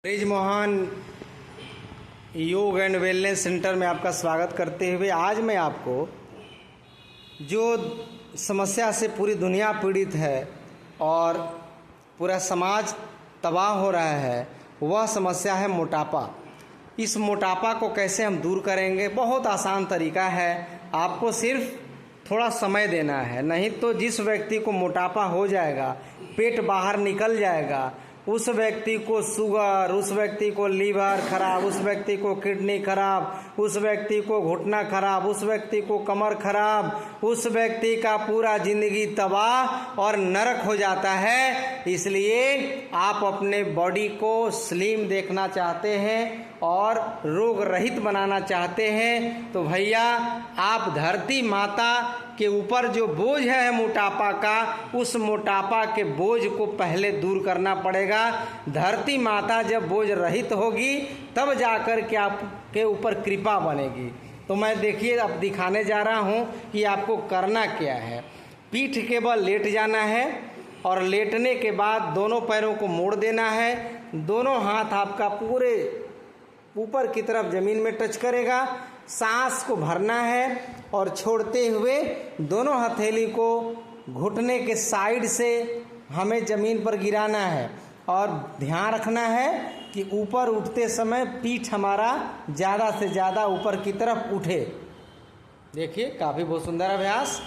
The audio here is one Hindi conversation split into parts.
ब्रिज मोहन योग एंड वेलनेस सेंटर में आपका स्वागत करते हुए आज मैं आपको जो समस्या से पूरी दुनिया पीड़ित है और पूरा समाज तबाह हो रहा है, वह समस्या है मोटापा। इस मोटापा को कैसे हम दूर करेंगे? बहुत आसान तरीका है, आपको सिर्फ थोड़ा समय देना है। नहीं तो जिस व्यक्ति को मोटापा हो जाएगा, पेट बाहर निकल जाएगा, उस व्यक्ति को शुगर, उस व्यक्ति को लीवर खराब, उस व्यक्ति को किडनी खराब, उस व्यक्ति को घुटना खराब, उस व्यक्ति को कमर खराब, उस व्यक्ति का पूरा जिंदगी तबाह और नरक हो जाता है। इसलिए आप अपने बॉडी को स्लिम देखना चाहते हैं और रोग रहित बनाना चाहते हैं तो भैया आप धरती माता के ऊपर जो बोझ है मोटापा का, उस मोटापा के बोझ को पहले दूर करना पड़ेगा। धरती माता जब बोझ रहित होगी तब जाकर के आपके ऊपर कृपा बनेगी। तो मैं देखिए अब दिखाने जा रहा हूँ कि आपको करना क्या है। पीठ के बल लेट जाना है और लेटने के बाद दोनों पैरों को मोड़ देना है। दोनों हाथ आपका पूरे ऊपर की तरफ जमीन में टच करेगा। सांस को भरना है और छोड़ते हुए दोनों हथेली को घुटने के साइड से हमें जमीन पर गिराना है और ध्यान रखना है कि ऊपर उठते समय पीठ हमारा ज़्यादा से ज़्यादा ऊपर की तरफ उठे। देखिए काफ़ी बहुत सुंदर अभ्यास।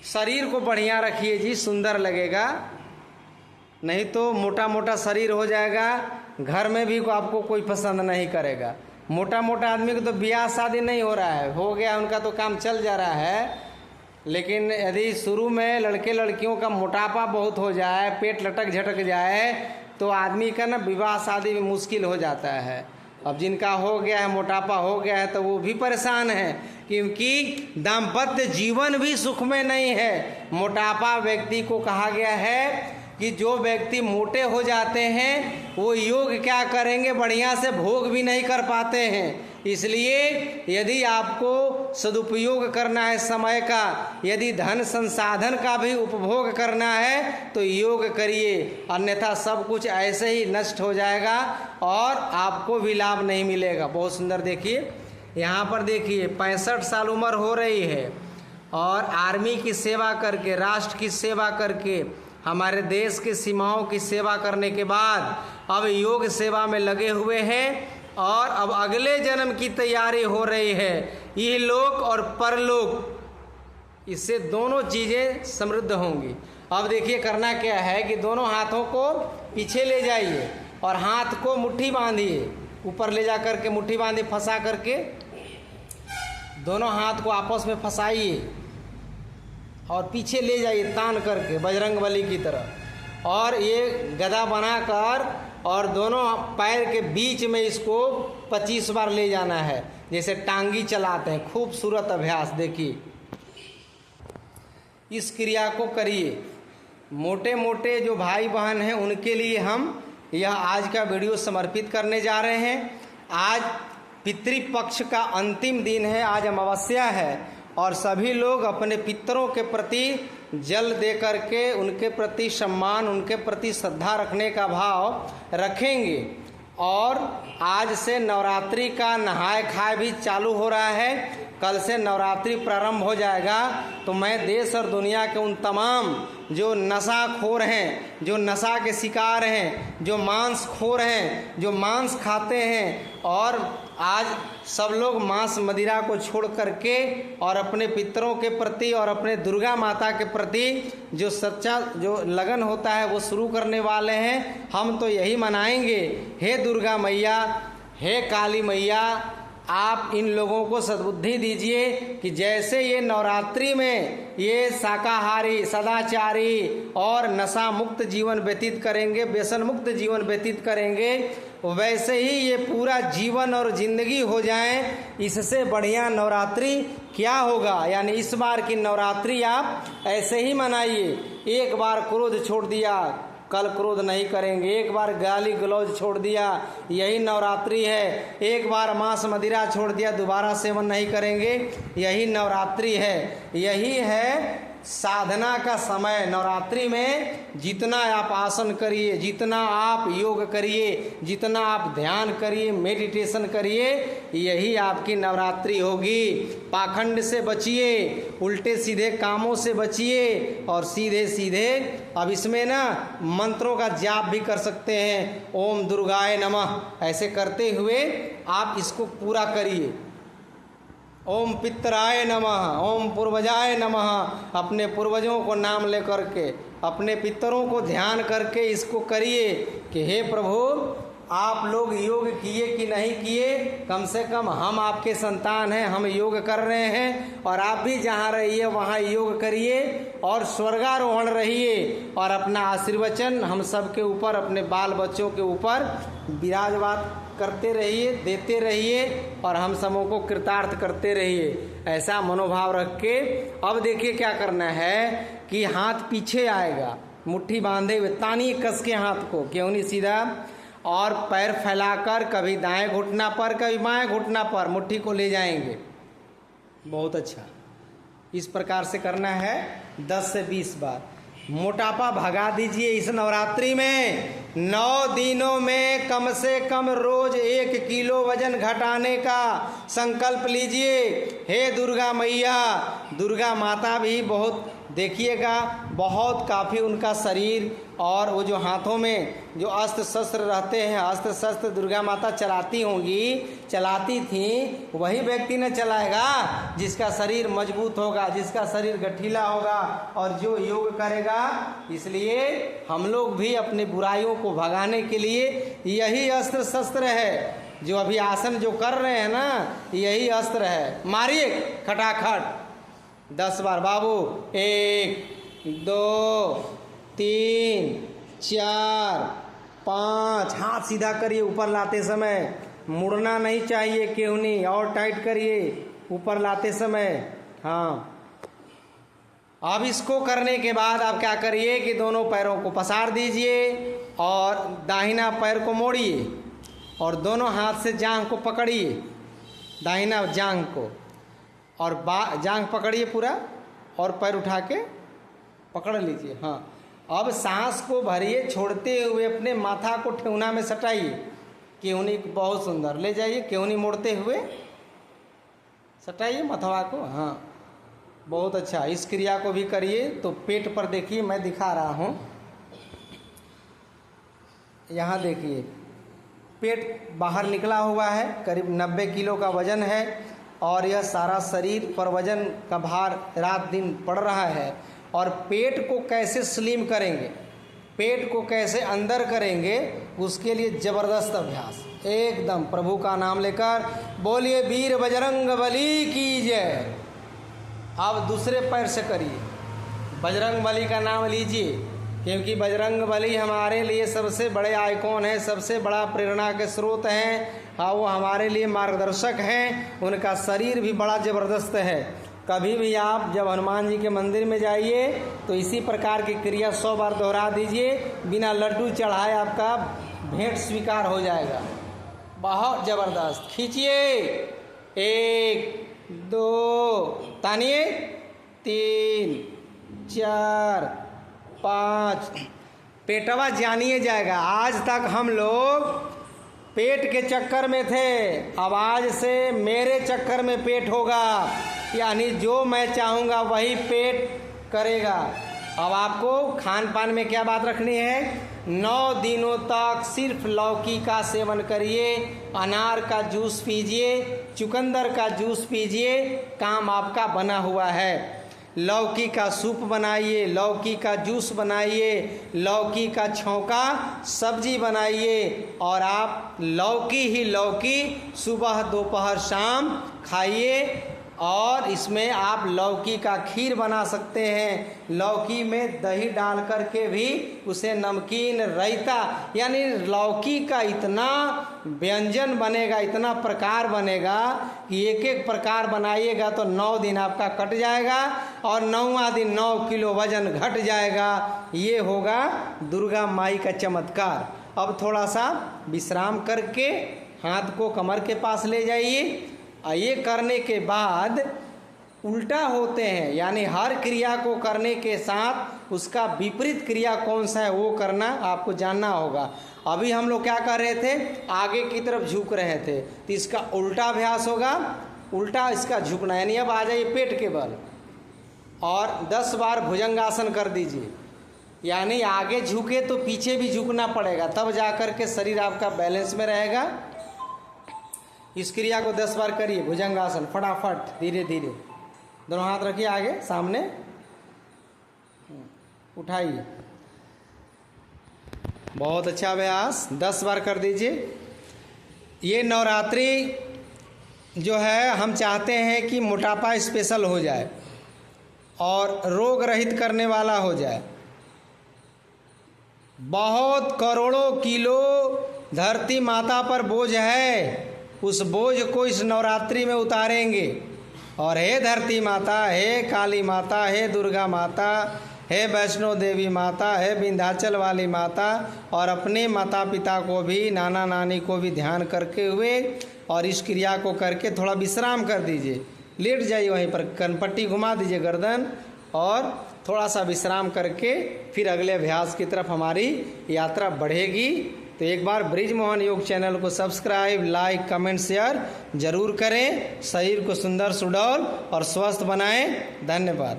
शरीर को बढ़िया रखिए जी, सुंदर लगेगा। नहीं तो मोटा मोटा शरीर हो जाएगा, घर में भी आपको कोई पसंद नहीं करेगा। मोटा मोटा आदमी को तो ब्याह शादी नहीं हो रहा है, हो गया उनका तो काम चल जा रहा है। लेकिन यदि शुरू में लड़के लड़कियों का मोटापा बहुत हो जाए, पेट लटक झटक जाए, तो आदमी का ना विवाह शादी में मुश्किल हो जाता है। अब जिनका हो गया है, मोटापा हो गया है, तो वो भी परेशान है क्योंकि दाम्पत्य जीवन भी सुख में नहीं है। मोटापा व्यक्ति को कहा गया है कि जो व्यक्ति मोटे हो जाते हैं वो योग क्या करेंगे, बढ़िया से भोग भी नहीं कर पाते हैं। इसलिए यदि आपको सदुपयोग करना है समय का, यदि धन संसाधन का भी उपभोग करना है तो योग करिए, अन्यथा सब कुछ ऐसे ही नष्ट हो जाएगा और आपको भी लाभ नहीं मिलेगा। बहुत सुंदर देखिए, यहाँ पर देखिए 65 साल उम्र हो रही है और आर्मी की सेवा करके, राष्ट्र की सेवा करके, हमारे देश की सीमाओं की सेवा करने के बाद अब योग सेवा में लगे हुए हैं और अब अगले जन्म की तैयारी हो रही है। ये लोक और परलोक, इससे दोनों चीज़ें समृद्ध होंगी। अब देखिए करना क्या है कि दोनों हाथों को पीछे ले जाइए और हाथ को मुट्ठी बांधिए, ऊपर ले जा करके मुट्ठी बांधिए, फंसा करके दोनों हाथ को आपस में फंसाइए और पीछे ले जाइए तान करके बजरंगबली की तरह। और ये गदा बनाकर और दोनों पैर के बीच में इसको 25 बार ले जाना है, जैसे टांगी चलाते हैं। खूबसूरत अभ्यास देखिए, इस क्रिया को करिए। मोटे मोटे जो भाई बहन हैं उनके लिए हम यह आज का वीडियो समर्पित करने जा रहे हैं। आज पितृपक्ष का अंतिम दिन है, आज अमावस्या है और सभी लोग अपने पितरों के प्रति जल दे करके उनके प्रति सम्मान, उनके प्रति श्रद्धा रखने का भाव रखेंगे। और आज से नवरात्रि का नहाय खाए भी चालू हो रहा है, कल से नवरात्रि प्रारंभ हो जाएगा। तो मैं देश और दुनिया के उन तमाम जो नशाखोर हैं, जो नशा के शिकार हैं, जो मांस खोर हैं, जो मांस खाते हैं, और आज सब लोग मांस मदिरा को छोड़ करके और अपने पितरों के प्रति और अपने दुर्गा माता के प्रति जो सच्चा जो लगन होता है वो शुरू करने वाले हैं। हम तो यही मनाएंगे, हे दुर्गा मैया, हे काली मैया, आप इन लोगों को सद्बुद्धि दीजिए कि जैसे ये नवरात्रि में ये शाकाहारी, सदाचारी और नशा मुक्त जीवन व्यतीत करेंगे, व्यसन मुक्त जीवन व्यतीत करेंगे, वैसे ही ये पूरा जीवन और जिंदगी हो जाए। इससे बढ़िया नवरात्रि क्या होगा। यानी इस बार की नवरात्रि आप ऐसे ही मनाइए। एक बार क्रोध छोड़ दिया, कल क्रोध नहीं करेंगे। एक बार गाली गलौज छोड़ दिया, यही नवरात्रि है। एक बार मांस मदिरा छोड़ दिया, दोबारा सेवन नहीं करेंगे, यही नवरात्रि है। यही है साधना का समय नवरात्रि में जितना आप आसन करिए, जितना आप योग करिए, जितना आप ध्यान करिए, मेडिटेशन करिए, यही आपकी नवरात्रि होगी। पाखंड से बचिए, उल्टे सीधे कामों से बचिए और सीधे सीधे अब इसमें ना मंत्रों का जाप भी कर सकते हैं। ओम दुर्गाय नमः ऐसे करते हुए आप इसको पूरा करिए। ओम पितराय नमः, ओम पूर्वजाय नमः, अपने पूर्वजों को नाम लेकर के, अपने पितरों को ध्यान करके इसको करिए कि हे प्रभु आप लोग योग किए कि नहीं किए, कम से कम हम आपके संतान हैं, हम योग कर रहे हैं और आप भी जहाँ रहिए वहाँ योग करिए और स्वर्गारोहण रहिए और अपना आशीर्वचन हम सब के ऊपर, अपने बाल बच्चों के ऊपर विराजमान करते रहिए, देते रहिए और हम सबों को कृतार्थ करते रहिए। ऐसा मनोभाव रख के अब देखिए क्या करना है कि हाथ पीछे आएगा, मुट्ठी बांधे हुए, तानिए कस के हाथ को, क्यों नहीं सीधा, और पैर फैलाकर कभी दाएं घुटना पर कभी बाएं घुटना पर मुट्ठी को ले जाएंगे। बहुत अच्छा, इस प्रकार से करना है 10 से 20 बार। मोटापा भगा दीजिए इस नवरात्रि में। 9 दिनों में कम से कम रोज 1 किलो वजन घटाने का संकल्प लीजिए। हे दुर्गा मैया, दुर्गा माता भी बहुत देखिएगा, बहुत काफ़ी उनका शरीर और वो जो हाथों में जो अस्त्र शस्त्र रहते हैं, अस्त्र शस्त्र दुर्गा माता चलाती होंगी, चलाती थी, वही व्यक्ति न चलाएगा जिसका शरीर मजबूत होगा, जिसका शरीर गठीला होगा और जो योग करेगा। इसलिए हम लोग भी अपने बुराइयों को भगाने के लिए यही अस्त्र शस्त्र है, जो अभी आसन जो कर रहे हैं ना, यही अस्त्र है। मारिए खटाखट 10 बार बाबू। 1 2 3 4 5। हाथ सीधा करिए ऊपर लाते समय, मुड़ना नहीं चाहिए, क्यों नहीं, और टाइट करिए ऊपर लाते समय। हाँ, अब इसको करने के बाद आप क्या करिए कि दोनों पैरों को पसार दीजिए और दाहिना पैर को मोड़िए और दोनों हाथ से जांघ को पकड़िए, दाहिना जांघ को, और जांघ पकड़िए पूरा और पैर उठा के पकड़ लीजिए। हाँ, अब सांस को भरिए, छोड़ते हुए अपने माथा को ठेहुना में सटाइए, केहूनी बहुत सुंदर ले जाइए, केहूनी मोड़ते हुए सटाइए मथवा को। हाँ, बहुत अच्छा, इस क्रिया को भी करिए। तो पेट पर देखिए, मैं दिखा रहा हूँ, यहाँ देखिए पेट बाहर निकला हुआ है, करीब 90 किलो का वजन है और यह सारा शरीर पर वजन का भार रात दिन पड़ रहा है। और पेट को कैसे स्लिम करेंगे, पेट को कैसे अंदर करेंगे, उसके लिए ज़बरदस्त अभ्यास, एकदम प्रभु का नाम लेकर बोलिए वीर बजरंग बली की जय। अब दूसरे पैर से करिए, बजरंग बली का नाम लीजिए, क्योंकि बजरंग बली हमारे लिए सबसे बड़े आइकॉन हैं, सबसे बड़ा प्रेरणा के स्रोत हैं। हाँ, वो हमारे लिए मार्गदर्शक हैं, उनका शरीर भी बड़ा ज़बरदस्त है। कभी भी आप जब हनुमान जी के मंदिर में जाइए तो इसी प्रकार की क्रिया 100 बार दोहरा दीजिए, बिना लड्डू चढ़ाए आपका भेंट स्वीकार हो जाएगा। बहुत ज़बरदस्त, खींचिए। 1 2 तानिए, 3 4 5। पेटवा जानिए जाएगा। आज तक हम लोग पेट के चक्कर में थे, अब आज से मेरे चक्कर में पेट होगा, यानी जो मैं चाहूँगा वही पेट करेगा। अब आपको खान पान में क्या बात रखनी है, 9 दिनों तक सिर्फ लौकी का सेवन करिए, अनार का जूस पीजिए, चुकंदर का जूस पीजिए, काम आपका बना हुआ है। लौकी का सूप बनाइए, लौकी का जूस बनाइए, लौकी का छौंका सब्जी बनाइए और आप लौकी ही लौकी सुबह दोपहर शाम खाइए। और इसमें आप लौकी का खीर बना सकते हैं, लौकी में दही डाल करके भी उसे नमकीन रायता, यानी लौकी का इतना व्यंजन बनेगा, इतना प्रकार बनेगा कि एक एक प्रकार बनाइएगा तो 9 दिन आपका कट जाएगा और 9वां दिन 9 किलो वजन घट जाएगा। ये होगा दुर्गा माई का चमत्कार। अब थोड़ा सा विश्राम करके हाथ को कमर के पास ले जाइए। ये करने के बाद उल्टा होते हैं, यानी हर क्रिया को करने के साथ उसका विपरीत क्रिया कौन सा है वो करना आपको जानना होगा। अभी हम लोग क्या कर रहे थे, आगे की तरफ झुक रहे थे, तो इसका उल्टा अभ्यास होगा, उल्टा इसका झुकना, यानी अब आ जाइए पेट के बल और 10 बार भुजंगासन कर दीजिए। यानी आगे झुके तो पीछे भी झुकना पड़ेगा, तब जाकर के शरीर आपका बैलेंस में रहेगा। इस क्रिया को 10 बार करिए, भुजंगासन, फटाफट, धीरे धीरे। दोनों हाथ रखिए आगे सामने, उठाइए। बहुत अच्छा अभ्यास, 10 बार कर दीजिए। ये नवरात्रि जो है हम चाहते हैं कि मोटापा स्पेशल हो जाए और रोग रहित करने वाला हो जाए। बहुत करोड़ों किलो धरती माता पर बोझ है, उस बोझ को इस नवरात्रि में उतारेंगे। और हे धरती माता, हे काली माता, हे दुर्गा माता, हे वैष्णो देवी माता, हे विंध्याचल वाली माता, और अपने माता पिता को भी, नाना नानी को भी ध्यान करके हुए और इस क्रिया को करके थोड़ा विश्राम कर दीजिए। लेट जाइए वहीं पर, कनपट्टी घुमा दीजिए गर्दन और थोड़ा सा विश्राम करके फिर अगले अभ्यास की तरफ हमारी यात्रा बढ़ेगी। तो एक बार ब्रिजमोहन योग चैनल को सब्सक्राइब, लाइक, कमेंट, शेयर जरूर करें। शरीर को सुंदर, सुडौल और स्वस्थ बनाएं। धन्यवाद।